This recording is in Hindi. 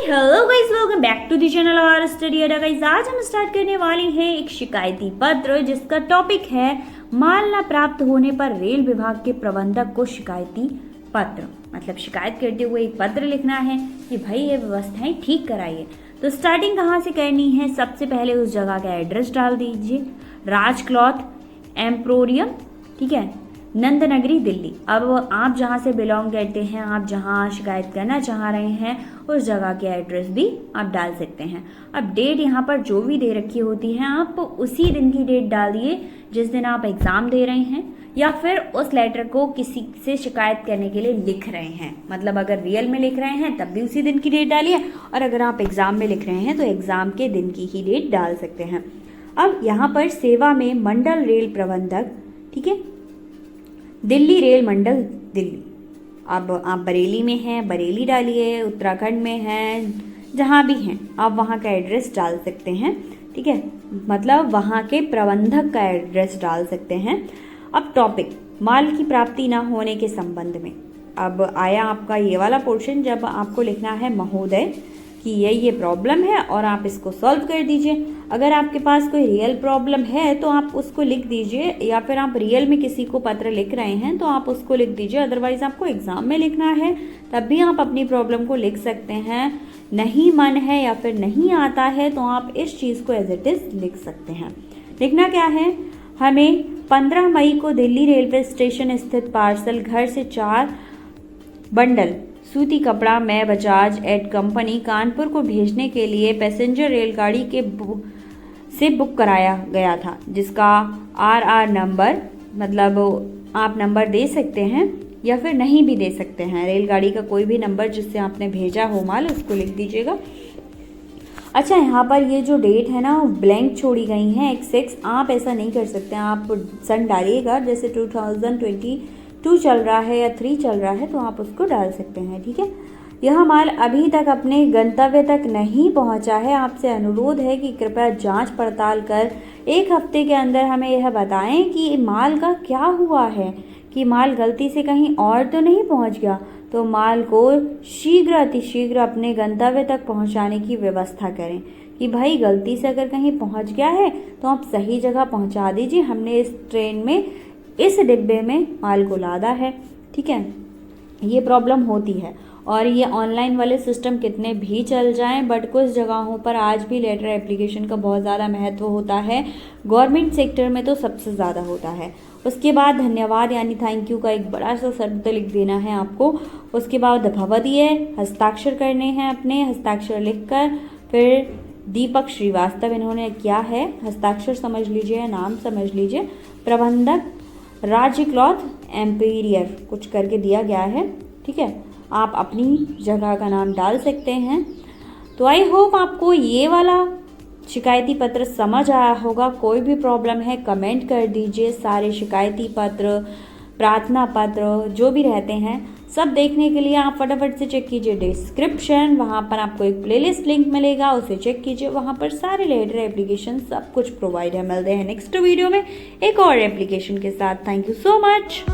Hello guys, welcome back to the channel और स्टडी अड्डा। गाइस, आज हम स्टार्ट करने वाले हैं एक शिकायती पत्र जिसका टॉपिक है माल न प्राप्त होने पर रेल विभाग के प्रबंधक को शिकायती पत्र। मतलब शिकायत करते हुए एक पत्र लिखना है कि भाई ये व्यवस्थाएं ठीक कराइए। तो स्टार्टिंग कहाँ से करनी है? सबसे पहले उस जगह का एड्रेस डाल दीजिए, राज क्लॉथ एम्प्रोरियम, ठीक है, नंदनगरी दिल्ली। अब आप जहाँ से बिलोंग करते हैं, आप जहाँ शिकायत करना चाह रहे हैं, उस जगह के एड्रेस भी आप डाल सकते हैं। अब डेट यहाँ पर जो भी दे रखी होती है, आप उसी दिन की डेट डालिए जिस दिन आप एग्ज़ाम दे रहे हैं, या फिर उस लेटर को किसी से शिकायत करने के लिए लिख रहे हैं। मतलब अगर रियल में लिख रहे हैं तब भी उसी दिन की डेट डालिए, और अगर आप एग्ज़ाम में लिख रहे हैं तो एग्ज़ाम के दिन की ही डेट डाल सकते हैं। अब यहाँ पर सेवा में मंडल रेल प्रबंधक, ठीक है, दिल्ली रेल मंडल दिल्ली। अब आप बरेली में हैं, बरेली डालिए, उत्तराखंड में हैं, जहाँ भी हैं आप वहाँ का एड्रेस डाल सकते हैं, ठीक है, मतलब वहाँ के प्रबंधक का एड्रेस डाल सकते हैं। अब टॉपिक माल की प्राप्ति ना होने के संबंध में। अब आया आपका ये वाला पोर्शन जब आपको लिखना है महोदय कि ये प्रॉब्लम है और आप इसको सॉल्व कर दीजिए। अगर आपके पास कोई रियल प्रॉब्लम है तो आप उसको लिख दीजिए, या फिर आप रियल में किसी को पत्र लिख रहे हैं तो आप उसको लिख दीजिए। अदरवाइज आपको एग्जाम में लिखना है तब भी आप अपनी प्रॉब्लम को लिख सकते हैं। नहीं मन है या फिर नहीं आता है तो आप इस चीज़ को एज इट इज़ लिख सकते हैं। लिखना क्या है? हमें 15 मई को दिल्ली रेलवे स्टेशन स्थित पार्सल घर से 4 बंडल सूती कपड़ा मैं बजाज एड कंपनी कानपुर को भेजने के लिए पैसेंजर रेलगाड़ी के से बुक कराया गया था, जिसका RR नंबर, मतलब आप नंबर दे सकते हैं या फिर नहीं भी दे सकते हैं। रेलगाड़ी का कोई भी नंबर जिससे आपने भेजा हो माल, उसको लिख दीजिएगा। अच्छा, यहाँ पर ये जो डेट है ना ब्लैंक छोड़ी गई हैं XX। आप ऐसा नहीं कर सकते, आप सन डालिएगा। जैसे 2022 चल रहा है या 3 चल रहा है तो आप उसको डाल सकते हैं, ठीक है। यह माल अभी तक अपने गंतव्य तक नहीं पहुंचा है। आपसे अनुरोध है कि कृपया जांच पड़ताल कर 1 हफ्ते के अंदर हमें यह बताएं कि माल का क्या हुआ है, कि माल गलती से कहीं और तो नहीं पहुंच गया। तो माल को शीघ्र अतिशीघ्र अपने गंतव्य तक पहुंचाने की व्यवस्था करें। कि भाई गलती से अगर कहीं पहुंच गया है तो आप सही जगह पहुंचा दीजिए। हमने इस ट्रेन में इस डिब्बे में माल को लादा है, ठीक है। ये प्रॉब्लम होती है, और ये ऑनलाइन वाले सिस्टम कितने भी चल जाएं, बट कुछ जगहों पर आज भी लेटर एप्लीकेशन का बहुत ज़्यादा महत्व होता है। गवर्नमेंट सेक्टर में तो सबसे ज़्यादा होता है। उसके बाद धन्यवाद यानी थैंक यू का एक बड़ा सा शब्द लिख देना है आपको। उसके बाद भवदीय हस्ताक्षर करने हैं, अपने हस्ताक्षर लिखकर। फिर दीपक श्रीवास्तव इन्होंने किया है, हस्ताक्षर समझ लीजिए, नाम समझ लीजिए। प्रबंधक राज्य क्लॉथ एम्पीरियर कुछ करके दिया गया है, ठीक है। आप अपनी जगह का नाम डाल सकते हैं। तो आई होप आपको ये वाला शिकायती पत्र समझ आया होगा। कोई भी प्रॉब्लम है कमेंट कर दीजिए। सारे शिकायती पत्र, प्रार्थना पत्र जो भी रहते हैं सब देखने के लिए आप फटाफट से चेक कीजिए डिस्क्रिप्शन। वहाँ पर आपको एक प्लेलिस्ट लिंक मिलेगा, उसे चेक कीजिए। वहाँ पर सारे लेटर एप्लीकेशन सब कुछ प्रोवाइड है। मिलते हैं नेक्स्ट वीडियो में एक और एप्लीकेशन के साथ। Thank you so much.